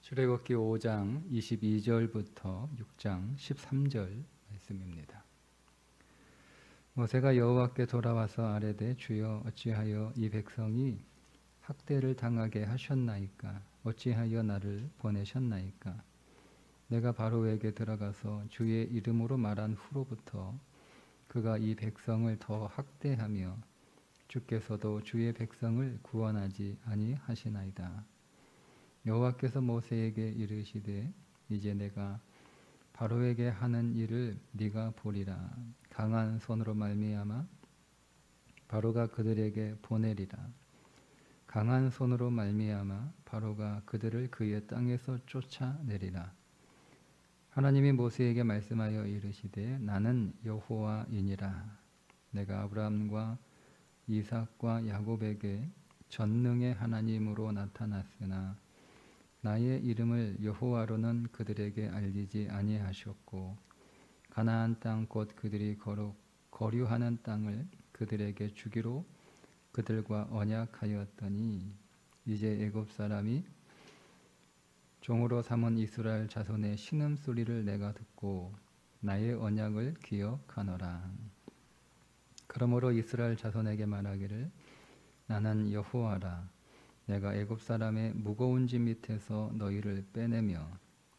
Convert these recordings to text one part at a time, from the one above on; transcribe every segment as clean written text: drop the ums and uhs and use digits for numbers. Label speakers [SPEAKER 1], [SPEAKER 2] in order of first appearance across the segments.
[SPEAKER 1] 출애굽기 5장 22절부터 6장 13절 말씀입니다. 모세가 여호와께 돌아와서 아뢰되 주여 어찌하여 이 백성이 학대를 당하게 하셨나이까? 어찌하여 나를 보내셨나이까? 내가 바로에게 들어가서 주의 이름으로 말한 후로부터 그가 이 백성을 더 학대하며 주께서도 주의 백성을 구원하지 아니하시나이다. 여호와께서 모세에게 이르시되 이제 내가 바로에게 하는 일을 네가 보리라. 강한 손으로 말미암아 바로가 그들에게 보내리라. 강한 손으로 말미암아 바로가 그들을 그의 땅에서 쫓아내리라. 하나님이 모세에게 말씀하여 이르시되 나는 여호와이니라. 내가 아브라함과 이삭과 야곱에게 전능의 하나님으로 나타났으나 나의 이름을 여호와로는 그들에게 알리지 아니하셨고 가나안 땅 곧 그들이 거류하는 땅을 그들에게 주기로 그들과 언약하였더니 이제 애굽 사람이 종으로 삼은 이스라엘 자손의 신음소리를 내가 듣고 나의 언약을 기억하노라. 그러므로 이스라엘 자손에게 말하기를 나는 여호와라. 내가 애굽 사람의 무거운 짐 밑에서 너희를 빼내며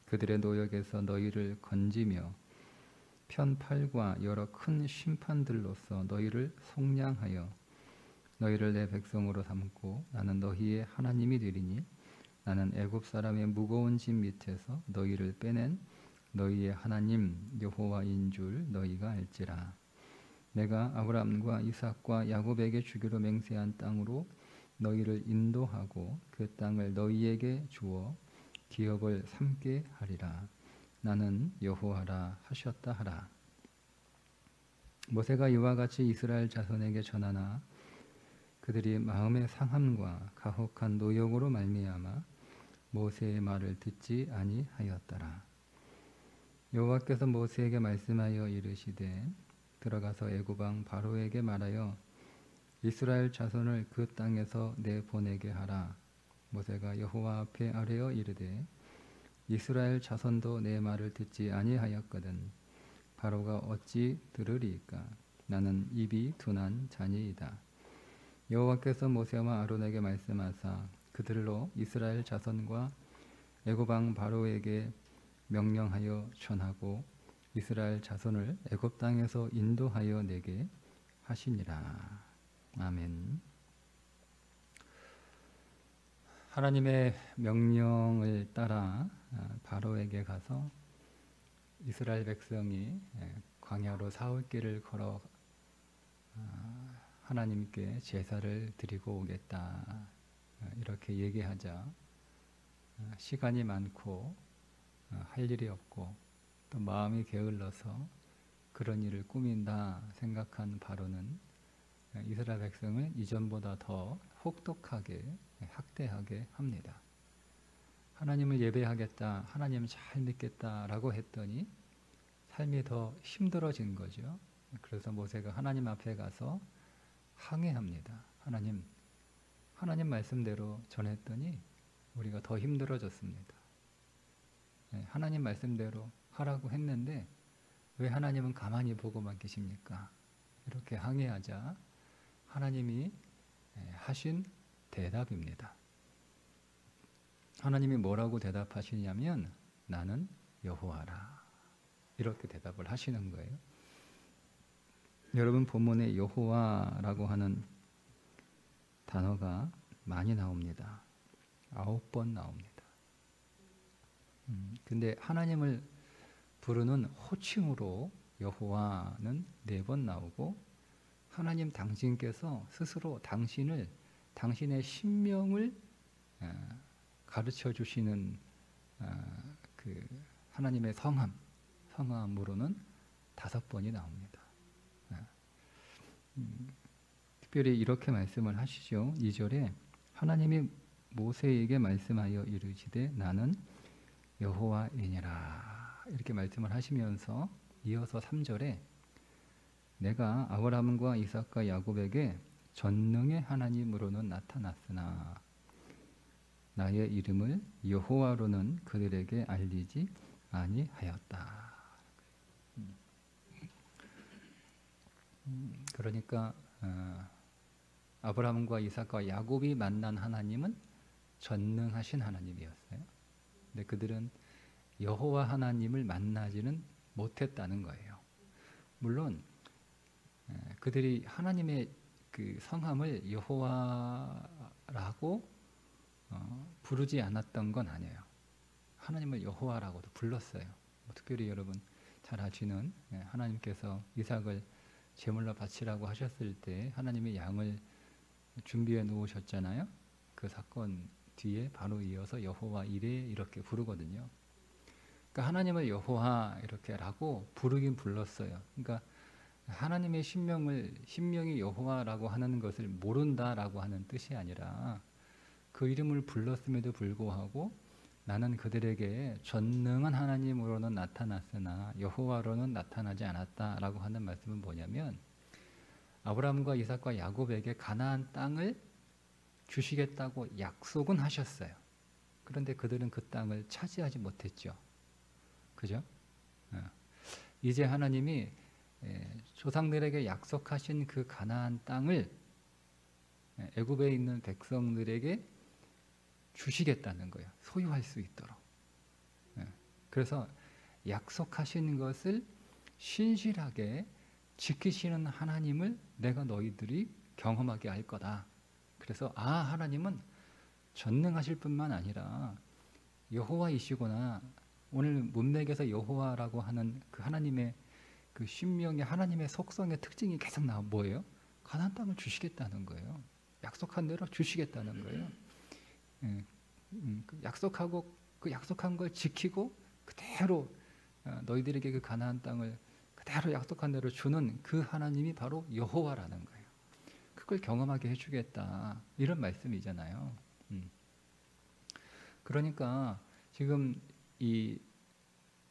[SPEAKER 1] 그들의 노역에서 너희를 건지며 편팔과 여러 큰 심판들로서 너희를 속량하여 너희를 내 백성으로 삼고 나는 너희의 하나님이 되리니 나는 애굽 사람의 무거운 짐 밑에서 너희를 빼낸 너희의 하나님 여호와인 줄 너희가 알지라. 내가 아브라함과 이삭과 야곱에게 주기로 맹세한 땅으로 너희를 인도하고 그 땅을 너희에게 주어 기업을 삼게 하리라. 나는 여호와라 하셨다 하라. 모세가 이와 같이 이스라엘 자손에게 전하나 그들이 마음의 상함과 가혹한 노역으로 말미암아 모세의 말을 듣지 아니하였더라. 여호와께서 모세에게 말씀하여 이르시되 들어가서 애굽 왕 바로에게 말하여 이스라엘 자손을 그 땅에서 내보내게 하라. 모세가 여호와 앞에 아뢰어 이르되 이스라엘 자손도 내 말을 듣지 아니하였거든 바로가 어찌 들으리이까? 나는 입이 둔한 자니이다. 여호와께서 모세와 아론에게 말씀하사 그들로 이스라엘 자손과 애굽 왕 바로에게 명령하여 전하고 이스라엘 자손을 애굽 땅에서 인도하여 내게 하시니라. 아멘. 하나님의 명령을 따라 바로에게 가서 이스라엘 백성이 광야로 사흘 길을 걸어 하나님께 제사를 드리고 오겠다 이렇게 얘기하자 시간이 많고 할 일이 없고 또 마음이 게을러서 그런 일을 꾸민다 생각한 바로는 이스라엘 백성을 이전보다 더 혹독하게 학대하게 합니다. 하나님을 예배하겠다, 하나님을 잘 믿겠다라고 했더니 삶이 더 힘들어진 거죠. 그래서 모세가 하나님 앞에 가서 항의합니다. 하나님 말씀대로 전했더니 우리가 더 힘들어졌습니다. 하나님 말씀대로 하라고 했는데 왜 하나님은 가만히 보고만 계십니까? 이렇게 항의하자 하나님이 하신 대답입니다. 하나님이 뭐라고 대답하시냐면 나는 여호와라 이렇게 대답을 하시는 거예요. 여러분 본문에 여호와라고 하는 단어가 많이 나옵니다. 9번 나옵니다. 근데 하나님을 부르는 호칭으로 여호와는 4번 나오고 하나님 당신께서 스스로 당신의 신명을 가르쳐 주시는 그 하나님의 성함으로는 5번이 나옵니다. 특별히 이렇게 말씀을 하시죠. 2절에 하나님이 모세에게 말씀하여 이르시되 나는 여호와이니라 이렇게 말씀을 하시면서 이어서 3절에 내가 아브라함과 이삭과 야곱에게 전능의 하나님으로는 나타났으나 나의 이름을 여호와로는 그들에게 알리지 아니하였다. 그러니까 아브라함과 이삭과 야곱이 만난 하나님은 전능하신 하나님이었어요. 근데 그들은 여호와 하나님을 만나지는 못했다는 거예요. 물론 그들이 하나님의 그 성함을 여호와라고 부르지 않았던 건 아니에요. 하나님을 여호와라고도 불렀어요. 특별히 여러분 잘 아시는 하나님께서 이삭을 제물로 바치라고 하셨을 때 하나님이 양을 준비해 놓으셨잖아요. 그 사건 뒤에 바로 이어서 여호와 이레 이렇게 부르거든요. 그러니까 하나님을 여호와 이렇게라고 부르긴 불렀어요. 그러니까 하나님의 신명이 여호와라고 하는 것을 모른다라고 하는 뜻이 아니라 그 이름을 불렀음에도 불구하고 나는 그들에게 전능한 하나님으로는 나타났으나 여호와로는 나타나지 않았다라고 하는 말씀은 뭐냐면 아브라함과 이삭과 야곱에게 가나안 땅을 주시겠다고 약속은 하셨어요. 그런데 그들은 그 땅을 차지하지 못했죠. 그죠? 이제 하나님이 조상들에게 약속하신 그 가나안 땅을 애굽에 있는 백성들에게 주시겠다는 거예요. 소유할 수 있도록. 그래서 약속하신 것을 신실하게 지키시는 하나님을 내가 너희들이 경험하게 할 거다. 그래서 하나님은 전능하실 뿐만 아니라 여호와이시구나. 오늘 문맥에서 여호와라고 하는 그 하나님의 그 신명의 하나님의 속성의 특징이 계속 나와 뭐예요? 가나안 땅을 주시겠다는 거예요. 약속한 대로 주시겠다는 거예요. 약속하고 그 약속한 걸 지키고 그대로 너희들에게 그 가나안 땅을 그대로 약속한 대로 주는 그 하나님이 바로 여호와라는 거예요. 그걸 경험하게 해주겠다 이런 말씀이잖아요. 그러니까 지금 이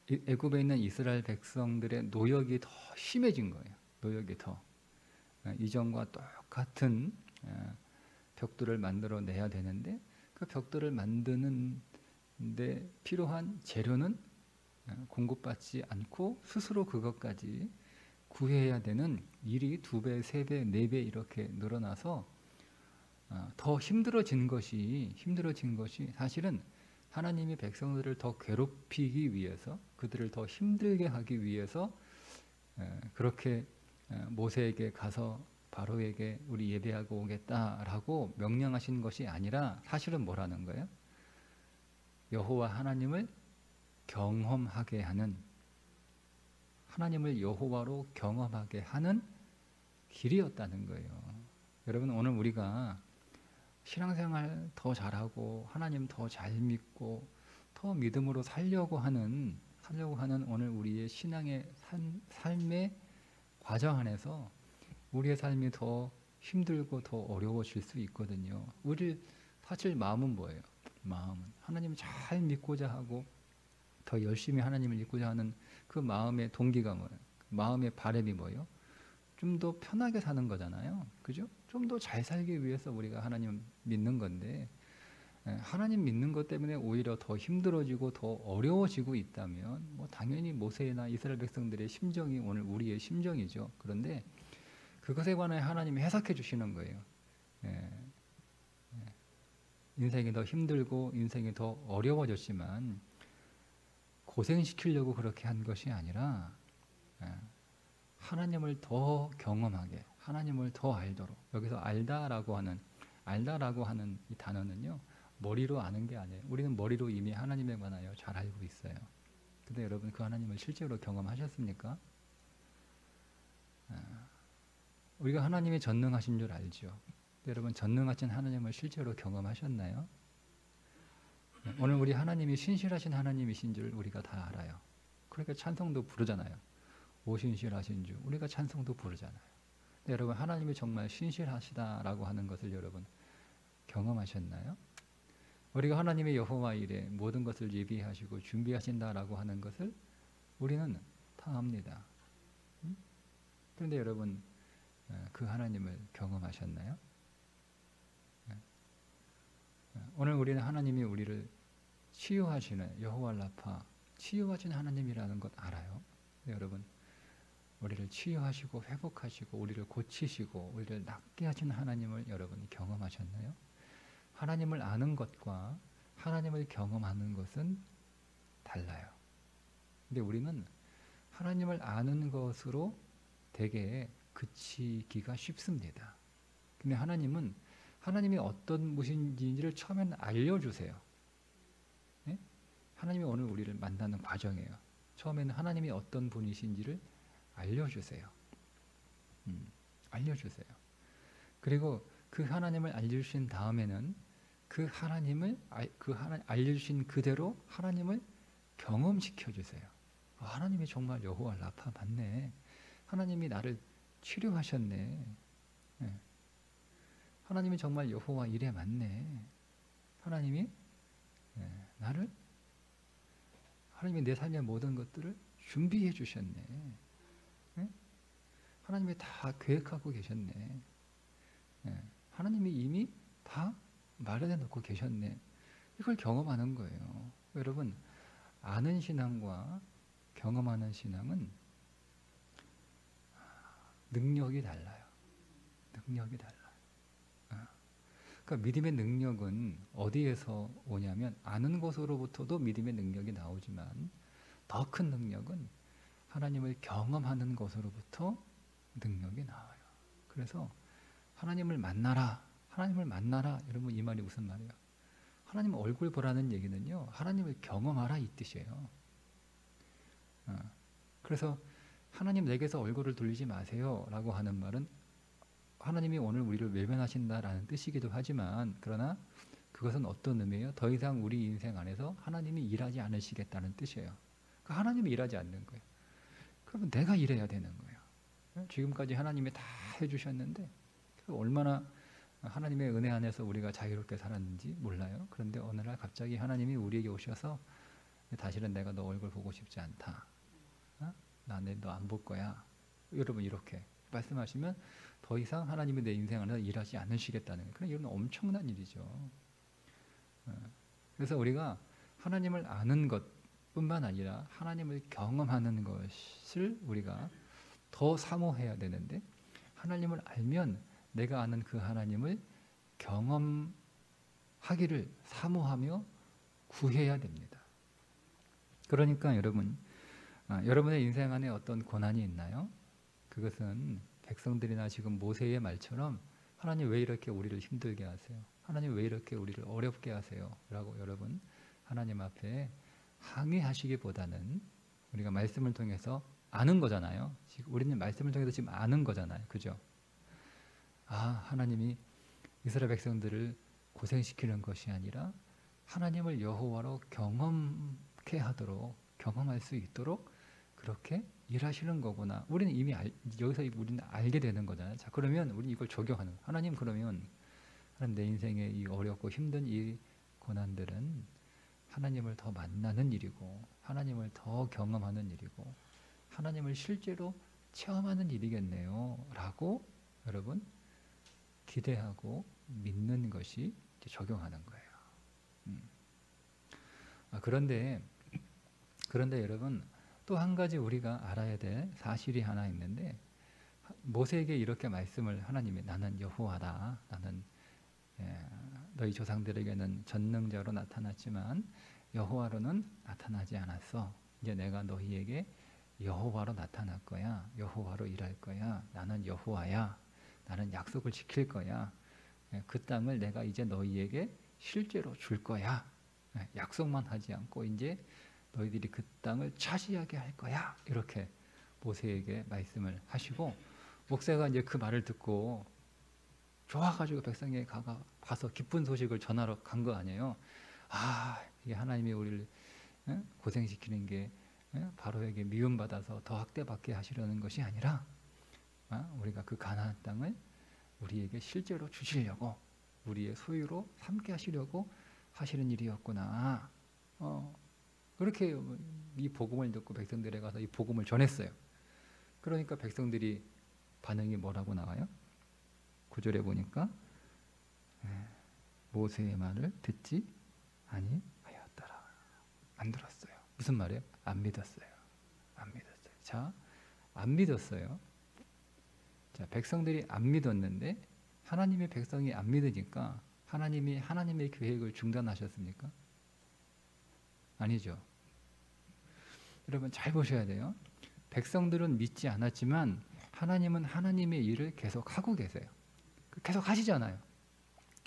[SPEAKER 1] 애굽에 있는 이스라엘 백성들의 노역이 더 심해진 거예요. 노역이 더 이전과 똑같은 벽돌을 만들어 내야 되는데 그 벽돌을 만드는 데 필요한 재료는 공급받지 않고 스스로 그것까지 구해야 되는 일이 2배, 3배, 4배 이렇게 늘어나서 더 힘들어진 것이 사실은 하나님이 백성들을 더 괴롭히기 위해서 그들을 더 힘들게 하기 위해서 그렇게 모세에게 가서 바로에게 우리 예배하고 오겠다라고 명령하신 것이 아니라 사실은 뭐라는 거예요? 여호와 하나님을 경험하게 하는 하나님을 여호와로 경험하게 하는 길이었다는 거예요. 여러분 오늘 우리가 신앙생활 더 잘하고 하나님 더 잘 믿고 더 믿음으로 살려고 하는 오늘 우리의 신앙의 삶의 과정 안에서 우리의 삶이 더 힘들고 더 어려워질 수 있거든요. 우리 사실 마음은 뭐예요? 마음은 하나님을 잘 믿고자 하고 더 열심히 하나님을 믿고자 하는 그 마음의 동기가 뭐예요? 마음의 바람이 뭐예요? 좀 더 편하게 사는 거잖아요. 그죠? 좀 더 잘 살기 위해서 우리가 하나님 믿는 건데 하나님 믿는 것 때문에 오히려 더 힘들어지고 더 어려워지고 있다면 뭐 당연히 모세나 이스라엘 백성들의 심정이 오늘 우리의 심정이죠. 그런데 그것에 관해 하나님이 해석해 주시는 거예요. 인생이 더 힘들고 인생이 더 어려워졌지만 고생시키려고 그렇게 한 것이 아니라 하나님을 더 경험하게 하나님을 더 알도록 여기서 알다라고 하는 이 단어는요 머리로 아는 게 아니에요. 우리는 머리로 이미 하나님에 관하여 잘 알고 있어요. 근데 여러분 그 하나님을 실제로 경험하셨습니까? 우리가 하나님이 전능하신 줄 알죠. 여러분 전능하신 하나님을 실제로 경험하셨나요? 오늘 우리 하나님이 신실하신 하나님이신 줄 우리가 다 알아요. 그러니까 찬송도 부르잖아요. 오 신실하신 주 우리가 찬송도 부르잖아요. 근데 여러분 하나님이 정말 신실하시다라고 하는 것을 여러분 경험하셨나요? 우리가 하나님의 여호와 일에 모든 것을 예비하시고 준비하신다라고 하는 것을 우리는 다 압니다. 그런데 여러분 그 하나님을 경험하셨나요? 오늘 우리는 하나님이 우리를 치유하시는 여호와 라파, 치유하시는 하나님이라는 것 알아요? 네, 여러분, 우리를 치유하시고 회복하시고 우리를 고치시고 우리를 낫게 하시는 하나님을 여러분이 경험하셨나요? 하나님을 아는 것과 하나님을 경험하는 것은 달라요. 근데 우리는 하나님을 아는 것으로 되게 그치기가 쉽습니다. 근데 하나님은 하나님이 어떤 분인지를 처음에는 알려주세요. 네? 하나님이 오늘 우리를 만나는 과정이에요. 처음에는 하나님이 어떤 분이신지를 알려주세요. 알려주세요. 그리고 그 하나님을 알려주신 다음에는 그 하나님을 알려주신 그대로 하나님을 경험시켜 주세요. 하나님이 정말 여호와 라파 맞네. 하나님이 나를 치료하셨네. 네. 하나님이 정말 여호와 이레 맞네. 하나님이 하나님이 내 삶의 모든 것들을 준비해 주셨네. 네? 하나님이 다 계획하고 계셨네. 네. 하나님이 이미 다 마련해 놓고 계셨네. 이걸 경험하는 거예요. 여러분, 아는 신앙과 경험하는 신앙은 능력이 달라요. 능력이 달라요. 그러니까 믿음의 능력은 어디에서 오냐면 아는 것으로부터도 믿음의 능력이 나오지만 더 큰 능력은 하나님을 경험하는 것으로부터 능력이 나와요. 그래서 하나님을 만나라. 하나님을 만나라. 여러분, 이 말이 무슨 말이에요? 하나님 얼굴 보라는 얘기는요, 하나님을 경험하라 이 뜻이에요. 그래서 하나님 내게서 얼굴을 돌리지 마세요 라고 하는 말은 하나님이 오늘 우리를 외면하신다라는 뜻이기도 하지만, 그러나 그것은 어떤 의미예요? 더 이상 우리 인생 안에서 하나님이 일하지 않으시겠다는 뜻이에요. 그러니까 하나님이 일하지 않는 거예요. 그러면 내가 일해야 되는 거예요. 지금까지 하나님이 다 해주셨는데 얼마나 하나님의 은혜 안에서 우리가 자유롭게 살았는지 몰라요. 그런데 어느 날 갑자기 하나님이 우리에게 오셔서 다시는 내가 너 얼굴 보고 싶지 않다. 나 너 안 볼 거야. 여러분, 이렇게 말씀하시면 더 이상 하나님이 내 인생 안에서 일하지 않으시겠다는 거예요. 이건 엄청난 일이죠. 그래서 우리가 하나님을 아는 것뿐만 아니라 하나님을 경험하는 것을 우리가 더 사모해야 되는데, 하나님을 알면 내가 아는 그 하나님을 경험하기를 사모하며 구해야 됩니다. 그러니까 여러분, 여러분의 인생 안에 어떤 고난이 있나요? 그것은 백성들이나 지금 모세의 말처럼 하나님 왜 이렇게 우리를 힘들게 하세요? 하나님 왜 이렇게 우리를 어렵게 하세요? 라고 여러분 하나님 앞에 항의하시기보다는 우리가 말씀을 통해서 아는 거잖아요. 지금 우리는 말씀을 통해서 지금 아는 거잖아요. 그죠? 하나님이 이스라엘 백성들을 고생시키는 것이 아니라 하나님을 여호와로 경험케 하도록, 경험할 수 있도록 그렇게 일하시는 거구나. 우리는 이미 여기서 우리는 알게 되는 거잖아요. 자, 그러면 우리 이걸 적용하는 거예요. 하나님, 그러면 하나님 내 인생의 이 어렵고 힘든 이 고난들은 하나님을 더 만나는 일이고 하나님을 더 경험하는 일이고 하나님을 실제로 체험하는 일이겠네요 라고 여러분 기대하고 믿는 것이 적용하는 거예요. 그런데 여러분, 또 한 가지 우리가 알아야 될 사실이 하나 있는데, 모세에게 이렇게 말씀을 하나님이, 나는 여호와다. 나는 너희 조상들에게는 전능자로 나타났지만 여호와로는 나타나지 않았어. 이제 내가 너희에게 여호와로 나타날 거야. 여호와로 일할 거야. 나는 여호와야. 나는 약속을 지킬 거야. 그 땅을 내가 이제 너희에게 실제로 줄 거야. 약속만 하지 않고 이제 너희들이 그 땅을 차지하게 할 거야. 이렇게 모세에게 말씀을 하시고, 목사가 이제 그 말을 듣고 좋아가지고 백성에게 가서 기쁜 소식을 전하러 간 거 아니에요. 이게 하나님이 우리를 고생시키는 게 바로에게 미움받아서 더 학대받게 하시려는 것이 아니라 우리가 그 가나안 땅을 우리에게 실제로 주시려고, 우리의 소유로 삼게 하시려고 하시는 일이었구나. 그렇게 이 복음을 듣고 백성들에 가서 이 복음을 전했어요. 그러니까 백성들이 반응이 뭐라고 나와요? 9절에 보니까 모세의 말을 듣지 아니하였더라. 안 들었어요. 무슨 말이에요? 안 믿었어요. 안 믿었어요. 자, 안 믿었어요. 자, 백성들이 안 믿었는데 하나님의 백성이 안 믿으니까 하나님이 하나님의 계획을 중단하셨습니까? 아니죠. 여러분 잘 보셔야 돼요. 백성들은 믿지 않았지만 하나님은 하나님의 일을 계속 하고 계세요. 계속 하시잖아요.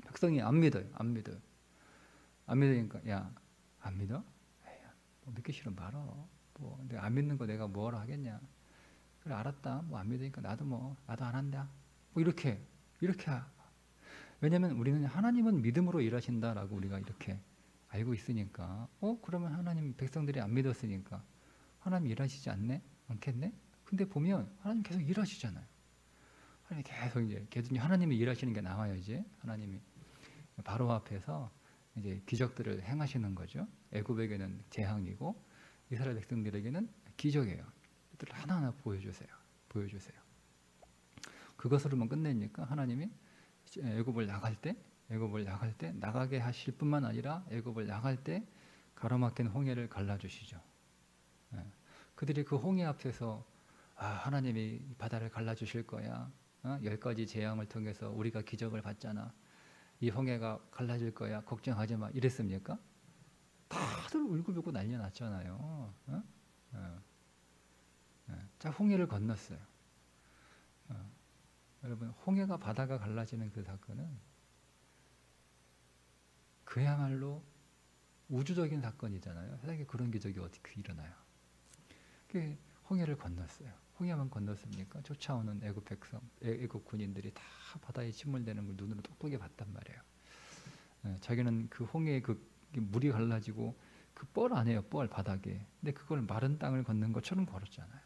[SPEAKER 1] 백성이 안 믿어요. 안 믿어요. 안 믿으니까 야, 안 믿어? 에이, 뭐 믿기 싫으면 말어. 뭐 내가 안 믿는 거 내가 뭐하러 하겠냐. 그래 알았다. 뭐 안 믿으니까 나도 안 한다. 뭐 이렇게 왜냐하면 우리는 하나님은 믿음으로 일하신다라고 우리가 이렇게 알고 있으니까 그러면 하나님 백성들이 안 믿었으니까 하나님 일하시지 않겠네? 근데 보면 하나님 계속 일하시잖아요. 하나님 계속 하나님이 일하시는 게 나와요. 이제 하나님이 바로 앞에서 이제 기적들을 행하시는 거죠. 애굽에게는 재앙이고 이스라엘 백성들에게는 기적이에요. 그것들을 하나하나 보여주세요. 그것으로만 끝내니까 하나님이 애굽을 나갈 때 나가게 하실 뿐만 아니라 애굽을 나갈 때 가로막힌 홍해를 갈라주시죠. 그들이 그 홍해 앞에서 하나님이 바다를 갈라주실 거야. 10가지 재앙을 통해서 우리가 기적을 봤잖아. 이 홍해가 갈라질 거야. 걱정하지 마. 이랬습니까? 다들 울고불고 난리 났잖아요. 자, 홍해를 건넜어요. 여러분, 홍해가 바다가 갈라지는 그 사건은 그야말로 우주적인 사건이잖아요. 세상에 그런 기적이 어떻게 일어나요? 홍해를 건넜어요. 홍해만 건넜습니까? 쫓아오는 애굽 백성, 애굽 군인들이 다 바다에 침몰되는 걸 눈으로 똑똑히 봤단 말이에요. 자기는 그 홍해에 그 물이 갈라지고 그 뻘 안에요, 뻘 바닥에. 근데 그걸 마른 땅을 걷는 것처럼 걸었잖아요.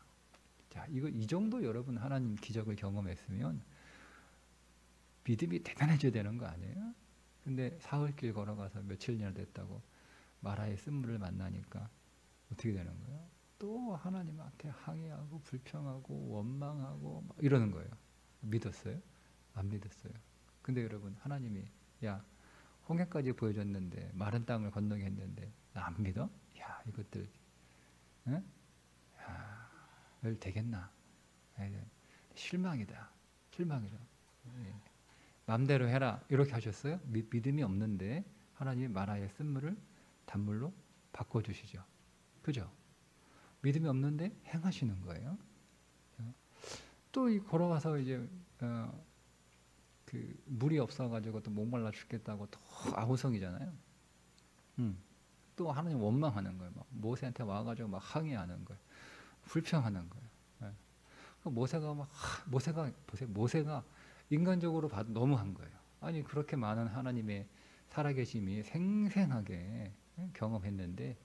[SPEAKER 1] 자, 이 정도 여러분 하나님 기적을 경험했으면 믿음이 대단해져야 되는 거 아니에요? 근데 사흘길 걸어가서 며칠이나 됐다고 마라의 쓴물을 만나니까 어떻게 되는 거예요? 또 하나님한테 항의하고 불평하고 원망하고 막 이러는 거예요. 믿었어요? 안 믿었어요. 근데 여러분 하나님이 야 홍해까지 보여줬는데 마른 땅을 건너게 했는데 나 안 믿어? 야 이것들 응? 야, 열 되겠나? 실망이다. 맘대로 해라 이렇게 하셨어요? 믿음이 없는데 하나님이 마라의 쓴물을 단물로 바꿔주시죠. 그죠? 믿음이 없는데 행하시는 거예요. 또 걸어와서 이제 그 물이 없어가지고 또 목말라 죽겠다고 또 아우성이잖아요. 또 하나님 원망하는 거예요. 막 모세한테 와가지고 막 항의하는 거예요. 불평하는 거예요. 모세가 인간적으로 봐도 너무한 거예요. 아니 그렇게 많은 하나님의 살아계심이 생생하게 경험했는데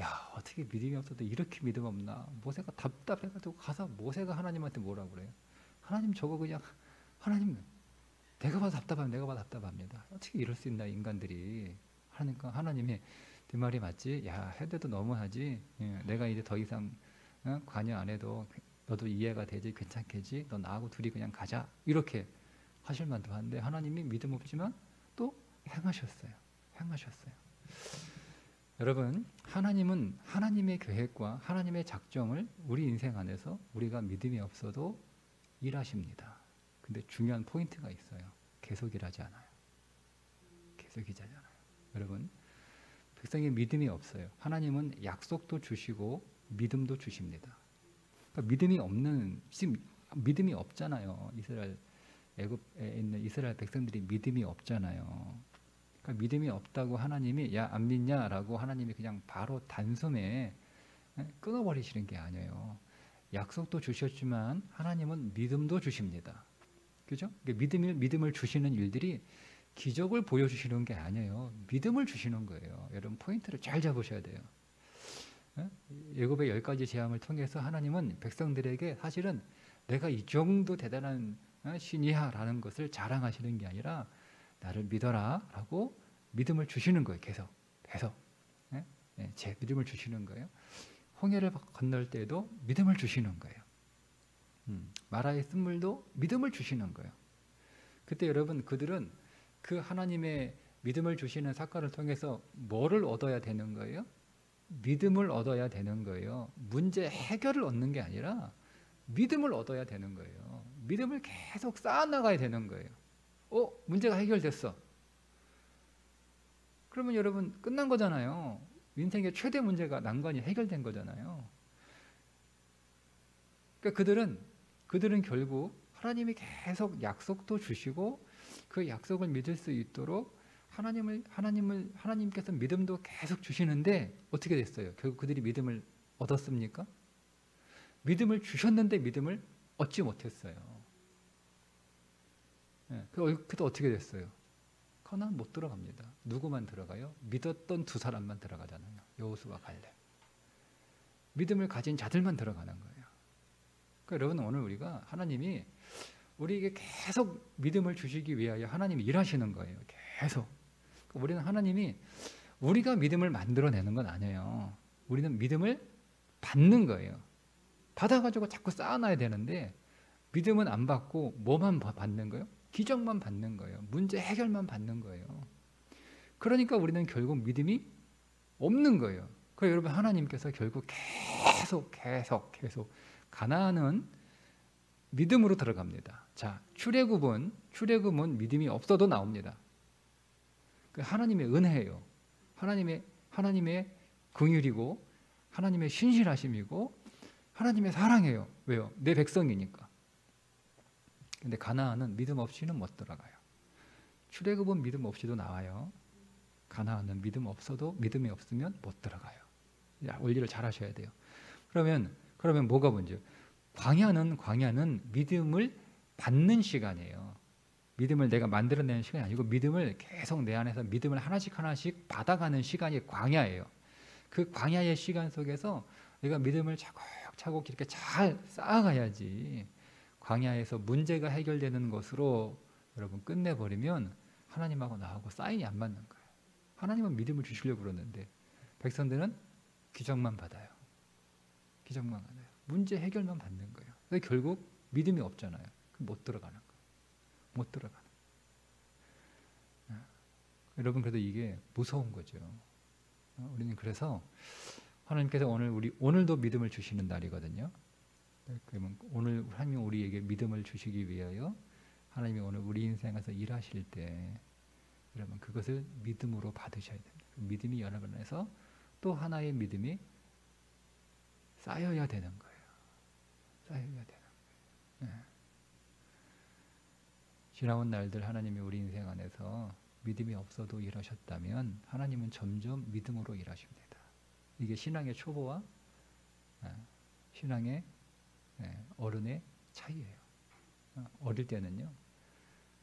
[SPEAKER 1] 야 어떻게 믿음이 없어도 이렇게 믿음 없나. 모세가 답답해가지고 가서 모세가 하나님한테 뭐라고 그래요. 하나님 저거 그냥 하나님 내가 봐도 답답합니다. 어떻게 이럴 수 있나 인간들이. 하니까 하나님이 네 말이 맞지. 야 해도 너무하지. 내가 이제 더 이상 관여 안 해도 너도 이해가 되지 괜찮겠지. 너 나하고 둘이 그냥 가자. 이렇게 하실 만도 한데 하나님이 믿음 없지만 또 행하셨어요. 여러분 하나님은 하나님의 계획과 하나님의 작정을 우리 인생 안에서 우리가 믿음이 없어도 일하십니다. 근데 중요한 포인트가 있어요. 계속 일하지 않아요. 여러분 백성이 믿음이 없어요. 하나님은 약속도 주시고 믿음도 주십니다. 그러니까 지금 믿음이 없잖아요. 애굽에 있는 이스라엘 백성들이 믿음이 없잖아요. 그러니까 믿음이 없다고 하나님이 야 안 믿냐라고 하나님이 그냥 바로 단숨에 끊어버리시는 게 아니에요. 약속도 주셨지만 하나님은 믿음도 주십니다. 그죠? 믿음을 주시는 일들이 기적을 보여주시는 게 아니에요. 믿음을 주시는 거예요. 여러분 포인트를 잘 잡으셔야 돼요. 애굽의 10가지 재앙을 통해서 하나님은 백성들에게 사실은 내가 이 정도 대단한 신이야 라는 것을 자랑하시는 게 아니라 나를 믿어라 라고 믿음을 주시는 거예요. 계속 제 믿음을 주시는 거예요. 홍해를 건널 때도 믿음을 주시는 거예요. 마라의 쓴물도 믿음을 주시는 거예요. 그때 여러분 그들은 그 하나님의 믿음을 주시는 사건을 통해서 뭐를 얻어야 되는 거예요? 믿음을 얻어야 되는 거예요. 문제 해결을 얻는 게 아니라 믿음을 얻어야 되는 거예요. 믿음을 계속 쌓아나가야 되는 거예요. 문제가 해결됐어. 그러면 여러분 끝난 거잖아요. 인생의 최대 문제가 난관이 해결된 거잖아요. 그러니까 그들은 결국 하나님이 계속 약속도 주시고 그 약속을 믿을 수 있도록 하나님께서 믿음도 계속 주시는데 어떻게 됐어요? 결국 그들이 믿음을 얻었습니까? 믿음을 주셨는데 믿음을 얻지 못했어요. 그래서 어떻게 됐어요? 가나안 못 들어갑니다. 누구만 들어가요? 믿었던 두 사람만 들어가잖아요. 여호수와 갈렙. 믿음을 가진 자들만 들어가는 거예요. 그러니까 여러분 오늘 우리가 하나님이 우리에게 계속 믿음을 주시기 위하여 하나님이 일하시는 거예요. 계속. 우리는 하나님이 우리가 믿음을 만들어내는 건 아니에요. 우리는 믿음을 받는 거예요. 받아가지고 자꾸 쌓아놔야 되는데 믿음은 안 받고 뭐만 받는 거예요? 기적만 받는 거예요. 문제 해결만 받는 거예요. 그러니까 우리는 결국 믿음이 없는 거예요. 그래서 여러분 하나님께서 결국 계속 가나안은 믿음으로 들어갑니다. 자, 출애굽은 믿음이 없어도 나옵니다. 하나님의 은혜예요. 하나님의 긍휼이고 하나님의 신실하심이고 하나님의 사랑이에요. 왜요? 내 백성이니까. 근데 가나안은 믿음 없이는 못 들어가요. 출애굽은 믿음 없이도 나와요. 가나안은 믿음이 없으면 못 들어가요. 원리를 잘 하셔야 돼요. 그러면 뭐가 문제예요? 광야는 믿음을 받는 시간이에요. 믿음을 내가 만들어내는 시간이 아니고 믿음을 계속 내 안에서 믿음을 하나씩 받아가는 시간이 광야예요. 그 광야의 시간 속에서 내가 믿음을 차곡차곡 이렇게 잘 쌓아가야지. 광야에서 문제가 해결되는 것으로 여러분 끝내버리면 하나님하고 나하고 사인이 안 맞는 거예요. 하나님은 믿음을 주시려고 그러는데 백성들은 기적만 받아요. 기적만 받아요. 문제 해결만 받는 거예요. 그래서 결국 믿음이 없잖아요. 못 들어가는 거예요. 못 들어가는 거예요. 여러분 그래도 이게 무서운 거죠. 우리는 그래서 하나님께서 오늘도 믿음을 주시는 날이거든요. 그러면 오늘 하나님 우리에게 믿음을 주시기 위하여 하나님이 오늘 우리 인생에서 일하실 때 여러분 그것을 믿음으로 받으셔야 됩니다. 믿음이 여러분에서 또 하나의 믿음이 쌓여야 되는 거예요. 쌓여야 되는 거예요. 지나온 날들 하나님이 우리 인생 안에서 믿음이 없어도 일하셨다면 하나님은 점점 믿음으로 일하십니다. 이게 신앙의 초보와 신앙의 어른의 차이예요. 어릴 때는요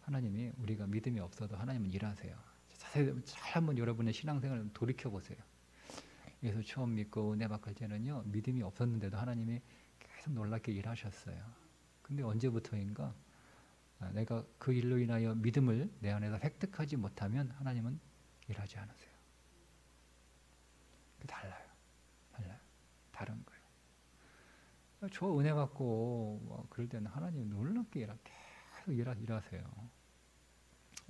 [SPEAKER 1] 하나님이 우리가 믿음이 없어도 하나님은 일하세요. 자세히 잘 한번 여러분의 신앙생활을 돌이켜 보세요. 예수 처음 믿고 은혜 받을 때는요 믿음이 없었는데도 하나님이 계속 놀랍게 일하셨어요. 근데 언제부터인가 내가 그 일로 인하여 믿음을 내 안에서 획득하지 못하면 하나님은 일하지 않으세요. 달라요. 다른 거예요. 저 은혜 받고 그럴 때는 하나님 놀랍게 계속 일하세요.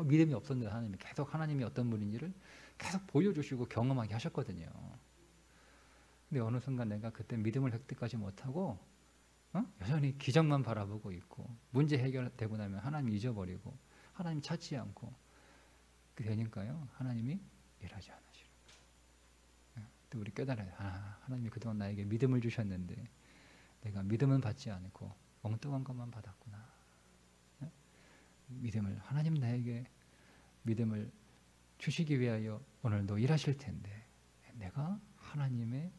[SPEAKER 1] 믿음이 없었는데 하나님이 계속 하나님이 어떤 분인지를 계속 보여주시고 경험하게 하셨거든요. 근데 어느 순간 내가 그때 믿음을 획득하지 못하고 여전히 기적만 바라보고 있고 문제 해결되고 나면 하나님 잊어버리고 하나님 찾지 않고 되니까요 하나님이 일하지 않으시는 거예요. 또 우리 깨달아요. 하나님이 그동안 나에게 믿음을 주셨는데 내가 믿음은 받지 않고 엉뚱한 것만 받았구나. 하나님 나에게 믿음을 주시기 위하여 오늘도 일하실 텐데 내가 하나님의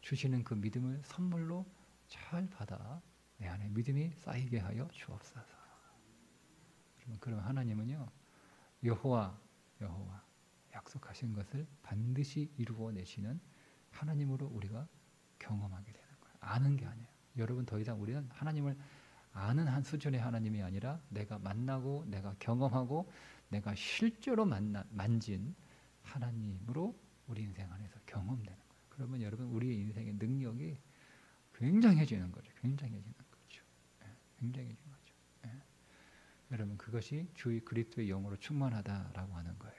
[SPEAKER 1] 주시는 그 믿음을 선물로 잘 받아 내 안에 믿음이 쌓이게 하여 주옵소서. 그럼 하나님은요 여호와 약속하신 것을 반드시 이루어 내시는 하나님으로 우리가 경험하게 되는 거예요. 아는 게 아니에요. 여러분 더 이상 우리는 하나님을 아는 한 수준의 하나님이 아니라 내가 만나고 내가 경험하고 내가 실제로 만진 하나님으로 우리 인생 안에서 경험되는 거예요. 그러면 여러분 우리의 인생의 능력이 굉장해지는 거죠. 굉장해지는 거죠. 예, 굉장해지는 거죠. 예. 여러분 그것이 그것이 주의 그리스도의 영으로 충만하다라고 하는 거예요.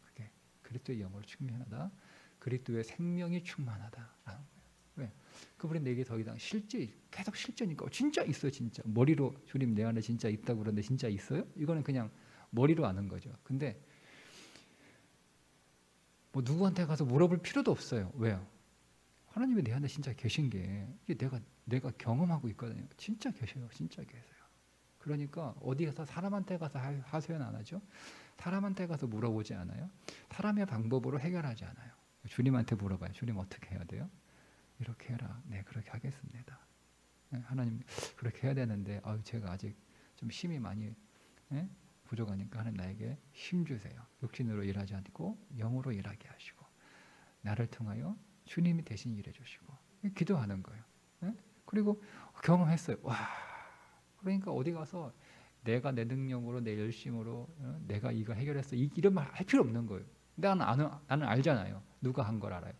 [SPEAKER 1] 그게 그리스도의 영으로 충만하다. 그리스도의 생명이 충만하다라는 거예요. 왜? 그분이 내게 더 이상 계속 실제니까 진짜 있어요. 진짜 머리로 주님 내 안에 진짜 있다고 그러는데 진짜 있어요? 이거는 그냥 머리로 아는 거죠. 근데 뭐 누구한테 가서 물어볼 필요도 없어요. 왜요? 하나님이 내 안에 진짜 계신 게 이게 내가 경험하고 있거든요. 진짜 계셔요. 진짜 계세요. 그러니까 어디 가서 사람한테 가서 하소연 안 하죠. 사람한테 가서 물어보지 않아요. 사람의 방법으로 해결하지 않아요. 주님한테 물어봐요. 주님 어떻게 해야 돼요? 이렇게 해라. 네, 그렇게 하겠습니다. 네, 하나님 그렇게 해야 되는데 제가 아직 좀 힘이 많이 부족하니까 하나님 나에게 힘 주세요. 육신으로 일하지 않고 영으로 일하게 하시고 나를 통하여 주님이 대신 일해 주시고 기도하는 거예요. 네? 그리고 경험했어요. 와, 그러니까 어디 가서 내가 내 능력으로 내 열심으로 내가 이거 해결했어 이런 말 할 필요 없는 거예요. 나는 알잖아요. 누가 한 걸 알아요.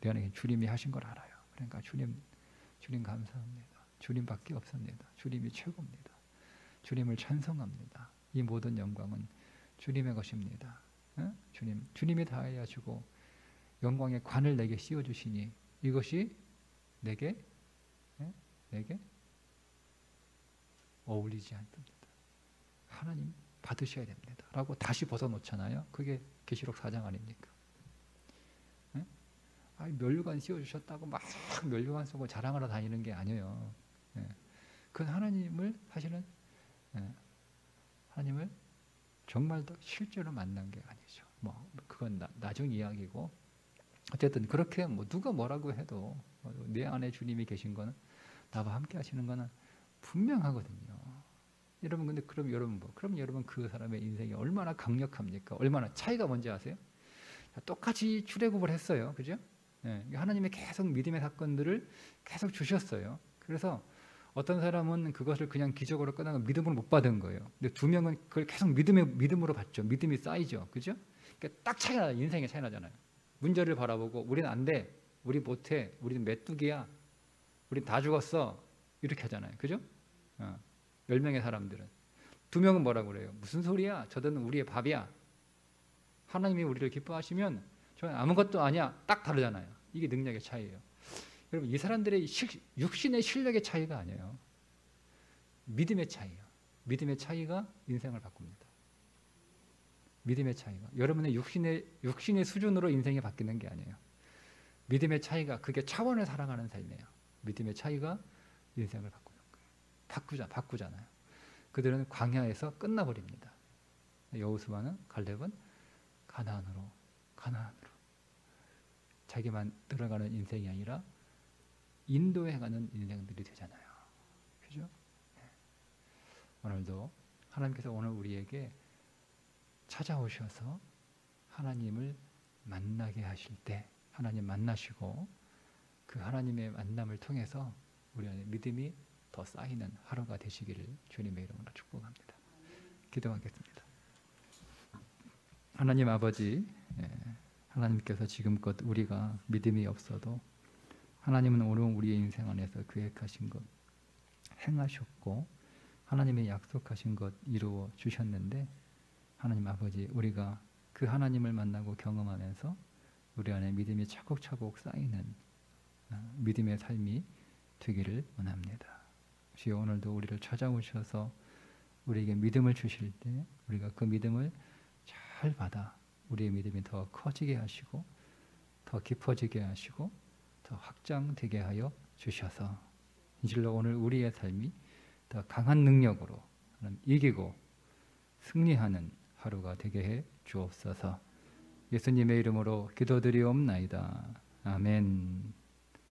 [SPEAKER 1] 내 안에 주님이 하신 걸 알아요. 그러니까 주님 감사합니다. 주님밖에 없습니다. 주님이 최고입니다. 주님을 찬송합니다. 이 모든 영광은 주님의 것입니다. 주님이 다하여 주고 영광의 관을 내게 씌워주시니 이것이 내게 어울리지 않습니다. 하나님 받으셔야 됩니다. 라고 다시 벗어놓잖아요. 그게 계시록 4장 아닙니까? 면류관 씌워주셨다고 막 면류관 쓰고 자랑하러 다니는 게 아니에요. 그건 하나님을 사실은 하나님을 정말 더 실제로 만난 게 아니죠. 뭐 그건 나중 이야기고 어쨌든 그렇게 뭐 누가 뭐라고 해도 내 안에 주님이 계신 거는 나와 함께 하시는 거는 분명하거든요. 여러분 근데 그럼 여러분 그 사람의 인생이 얼마나 강력합니까? 얼마나 차이가 뭔지 아세요? 똑같이 출애굽을 했어요. 그죠? 하나님이 계속 믿음의 사건들을 계속 주셨어요. 그래서 어떤 사람은 그것을 그냥 기적으로 끝나고 믿음으로 못 받은 거예요. 근데 두 명은 그걸 계속 믿음으로 받죠. 믿음이 쌓이죠. 그죠? 그러니까 딱 차이가 나요. 인생에 차이 나잖아요. 문제를 바라보고 우리는 안 돼. 우리 못해. 우리는 메뚜기야. 우린 다 죽었어. 이렇게 하잖아요. 그죠? 10명의 사람들은. 2명은 뭐라고 그래요? 무슨 소리야? 저들은 우리의 밥이야. 하나님이 우리를 기뻐하시면 저는 아무것도 아니야. 딱 다르잖아요. 이게 능력의 차이예요. 여러분 이 사람들의 육신의 실력의 차이가 아니에요. 믿음의 차이예요. 믿음의 차이가 인생을 바꿉니다. 믿음의 차이가 여러분의 육신의 수준으로 인생이 바뀌는 게 아니에요. 믿음의 차이가 그게 차원을 살아가는 삶이에요. 믿음의 차이가 인생을 바꾸는 거예요. 바꾸잖아요. 그들은 광야에서 끝나버립니다. 여호수아는 갈렙은 가나안으로 자기만 들어가는 인생이 아니라 인도해 가는 인생들이 되잖아요. 그죠? 오늘도 하나님께서 오늘 우리에게 찾아오셔서 하나님을 만나게 하실 때 하나님 만나시고 그 하나님의 만남을 통해서 우리 안에 믿음이 더 쌓이는 하루가 되시기를 주님의 이름으로 축복합니다. 기도하겠습니다. 하나님 아버지, 하나님께서 지금껏 우리가 믿음이 없어도 하나님은 오늘 우리의 인생 안에서 계획하신 것 행하셨고 하나님의 약속하신 것 이루어 주셨는데 하나님 아버지 우리가 그 하나님을 만나고 경험하면서 우리 안에 믿음이 차곡차곡 쌓이는 믿음의 삶이 되기를 원합니다. 주여 오늘도 우리를 찾아오셔서 우리에게 믿음을 주실 때 우리가 그 믿음을 잘 받아 우리의 믿음이 더 커지게 하시고 더 깊어지게 하시고 더 확장되게 하여 주셔서 진실로 오늘 우리의 삶이 더 강한 능력으로 이기고 승리하는 하루가 되게 해 주옵소서. 예수님의 이름으로 기도드리옵나이다. 아멘.